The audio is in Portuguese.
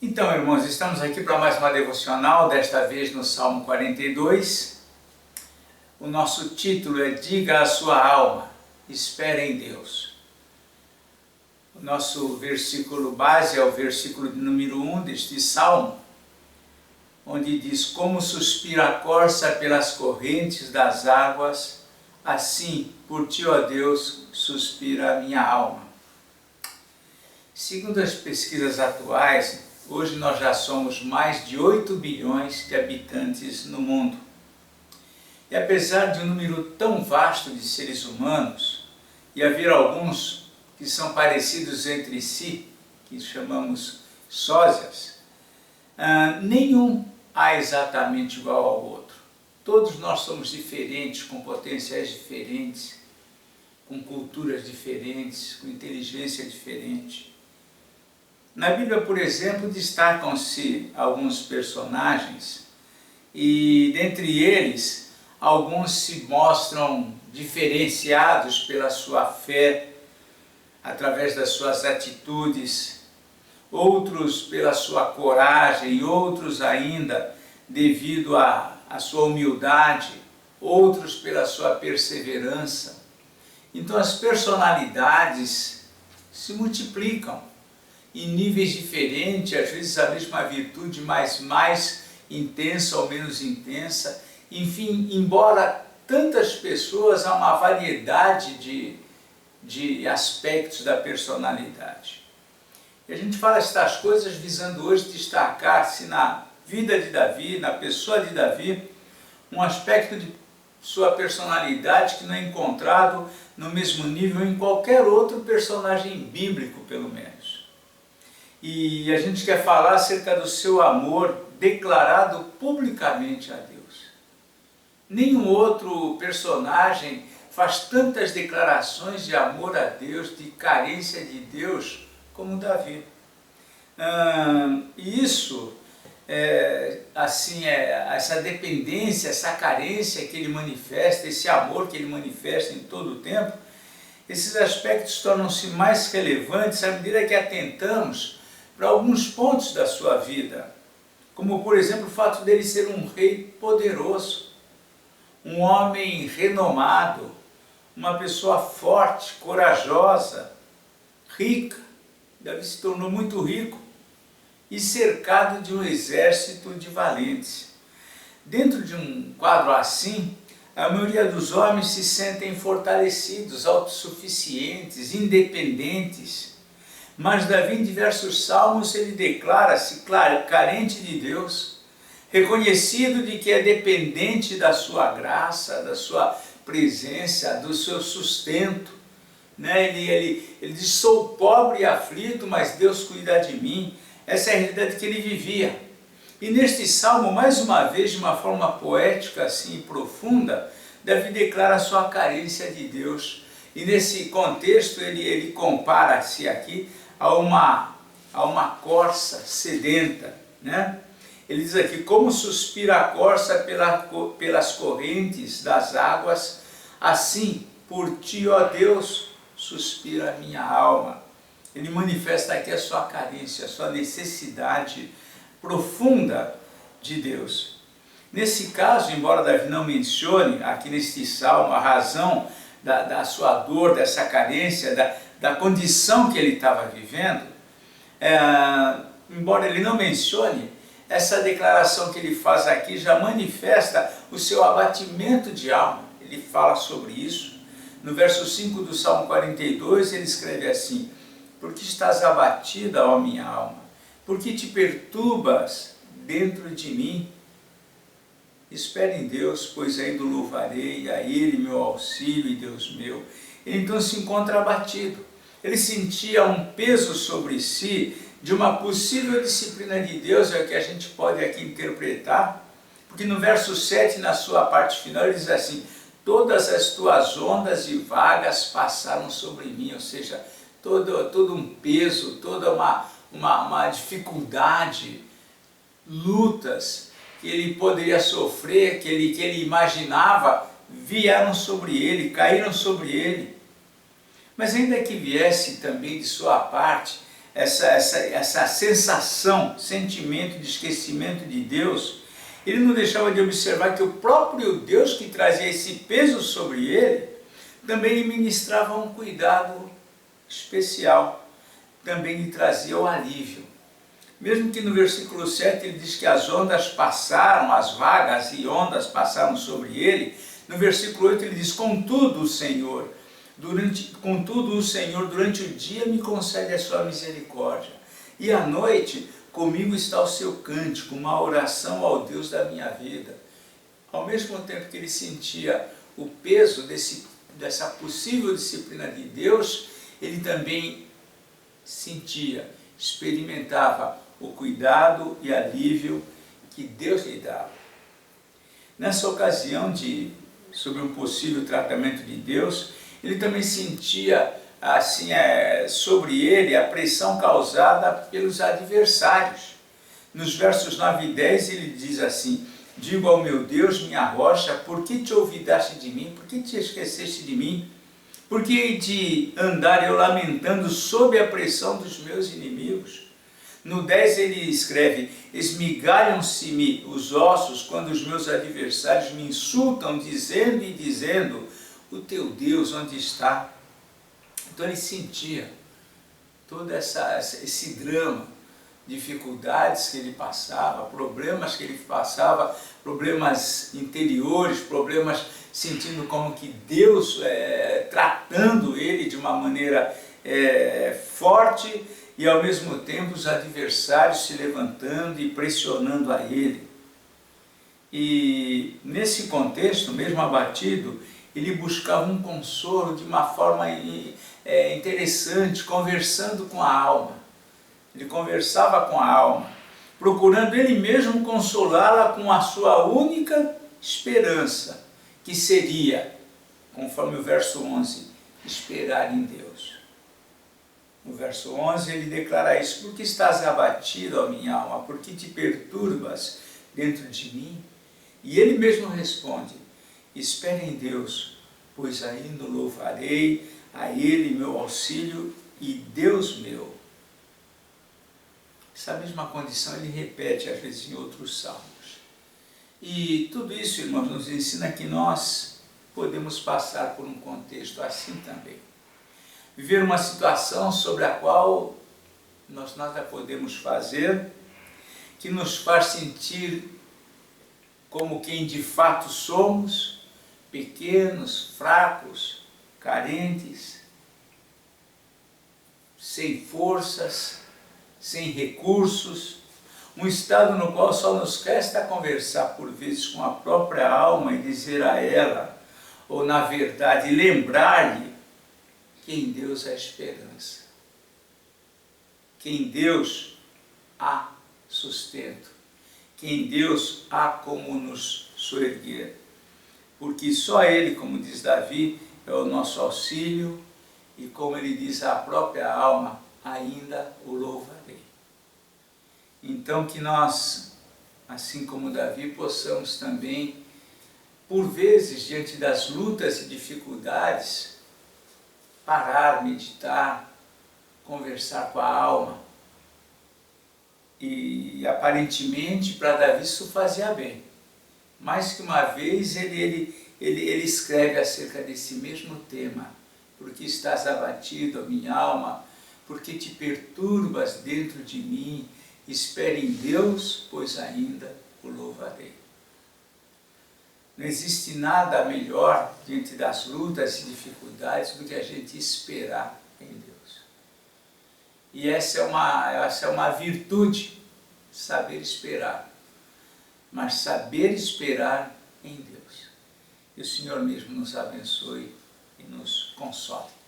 Então, irmãos, estamos aqui para mais uma devocional, desta vez no Salmo 42. O nosso título é Diga à sua alma, espere em Deus. O nosso versículo base é o versículo número 1 deste Salmo, onde diz: Como suspira a corça pelas correntes das águas, assim, por ti, ó Deus, suspira a minha alma. Segundo as pesquisas atuais, hoje nós já somos mais de 8 bilhões de habitantes no mundo. E apesar de um número tão vasto de seres humanos, e haver alguns que são parecidos entre si, que chamamos sósias, nenhum há exatamente igual ao outro. Todos nós somos diferentes, com potenciais diferentes, com culturas diferentes, com inteligência diferente. Na Bíblia, por exemplo, destacam-se alguns personagens e, dentre eles, alguns se mostram diferenciados pela sua fé, através das suas atitudes, outros pela sua coragem e outros ainda devido à sua humildade, outros pela sua perseverança. Então as personalidades se multiplicam em níveis diferentes, às vezes a mesma virtude, mas mais intensa ou menos intensa. Enfim, embora tantas pessoas, há uma variedade de aspectos da personalidade. E a gente fala estas coisas visando hoje destacar-se na vida de Davi, na pessoa de Davi, um aspecto de sua personalidade que não é encontrado no mesmo nível em qualquer outro personagem bíblico, pelo menos. E a gente quer falar acerca do seu amor declarado publicamente a Deus. Nenhum outro personagem faz tantas declarações de amor a Deus, de carência de Deus, como Davi. E isso, essa dependência, essa carência que ele manifesta, esse amor que ele manifesta em todo o tempo, esses aspectos tornam-se mais relevantes à medida que atentamos para alguns pontos da sua vida, como por exemplo o fato dele ser um rei poderoso, um homem renomado, uma pessoa forte, corajosa, rica. Davi se tornou muito rico e cercado de um exército de valentes. Dentro de um quadro assim, a maioria dos homens se sentem fortalecidos, autossuficientes, independentes. Mas Davi, em diversos salmos, ele declara-se carente de Deus, reconhecido de que é dependente da sua graça, da sua presença, do seu sustento. Ele diz: sou pobre e aflito, mas Deus cuida de mim. Essa é a realidade que ele vivia. E neste salmo, mais uma vez, de uma forma poética assim profunda, Davi declara a sua carência de Deus. E nesse contexto ele compara-se aqui a uma corça sedenta, Ele diz aqui: como suspira a corça pelas correntes das águas, assim por ti, ó Deus, suspira a minha alma. Ele manifesta aqui a sua carência, a sua necessidade profunda de Deus. Nesse caso, embora Davi não mencione aqui neste salmo a razão da sua dor, dessa carência, da condição que ele estava vivendo, embora ele não mencione, essa declaração que ele faz aqui já manifesta o seu abatimento de alma. Ele fala sobre isso. No verso 5 do Salmo 42, ele escreve assim: por que estás abatida, ó minha alma? Por que te perturbas dentro de mim? Espere em Deus, pois ainda o louvarei, a Ele meu auxílio e Deus meu. Ele então se encontra abatido. Ele sentia um peso sobre si de uma possível disciplina de Deus, é o que a gente pode aqui interpretar, porque no verso 7, na sua parte final, ele diz assim: todas as tuas ondas e vagas passaram sobre mim, ou seja, todo um peso, toda uma dificuldade, lutas que ele poderia sofrer, que ele imaginava, vieram sobre ele, caíram sobre ele. Mas ainda que viesse também de sua parte essa sensação, sentimento de esquecimento de Deus, ele não deixava de observar que o próprio Deus que trazia esse peso sobre ele, também lhe ministrava um cuidado especial, também lhe trazia o alívio. Mesmo que no versículo 7 ele diz que as ondas passaram, as vagas e ondas passaram sobre ele, no versículo 8 ele diz, contudo o Senhor durante o dia me concede a sua misericórdia, e à noite comigo está o seu cântico, uma oração ao Deus da minha vida. Ao mesmo tempo que ele sentia o peso dessa possível disciplina de Deus, ele também experimentava o cuidado e alívio que Deus lhe dava. Nessa ocasião sobre um possível tratamento de Deus, ele também sentia sobre ele a pressão causada pelos adversários. Nos versos 9 e 10 ele diz assim, digo ao meu Deus, minha rocha, por que te olvidaste de mim? Por que te esqueceste de mim? Por que hei de andar eu lamentando sob a pressão dos meus inimigos? No 10 ele escreve, esmigalham-se-me os ossos quando os meus adversários me insultam, dizendo, o teu Deus onde está? Então ele sentia todo esse drama, dificuldades que ele passava, problemas que ele passava, problemas interiores, problemas sentindo como que Deus tratando ele de uma maneira forte, e ao mesmo tempo os adversários se levantando e pressionando a ele. E nesse contexto, mesmo abatido, ele buscava um consolo de uma forma interessante, conversando com a alma. Ele conversava com a alma, procurando ele mesmo consolá-la com a sua única esperança, que seria, conforme o verso 11, esperar em Deus. No verso 11 ele declara isso, por que estás abatido, ó minha alma, por que te perturbas dentro de mim? E ele mesmo responde, espere em Deus, pois ainda o louvarei, a ele meu auxílio e Deus meu. Essa mesma condição ele repete às vezes em outros salmos. E tudo isso, irmãos, nos ensina que nós podemos passar por um contexto assim também. Viver uma situação sobre a qual nós nada podemos fazer, que nos faz sentir como quem de fato somos, pequenos, fracos, carentes, sem forças, sem recursos, um estado no qual só nos resta conversar por vezes com a própria alma e dizer a ela, ou na verdade lembrar-lhe, que em Deus há esperança, que em Deus há sustento, que em Deus há como nos soerguer, porque só Ele, como diz Davi, é o nosso auxílio, e como ele diz à própria alma, ainda o louvarei. Então que nós, assim como Davi, possamos também, por vezes, diante das lutas e dificuldades, parar, meditar, conversar com a alma. E aparentemente para Davi isso fazia bem. Mais que uma vez ele escreve acerca desse mesmo tema. Porque estás abatido, minha alma, porque te perturbas dentro de mim, espere em Deus, pois ainda o louvarei. Não existe nada melhor diante das lutas e dificuldades do que a gente esperar em Deus. E essa é uma virtude, saber esperar. Mas saber esperar em Deus. E o Senhor mesmo nos abençoe e nos console.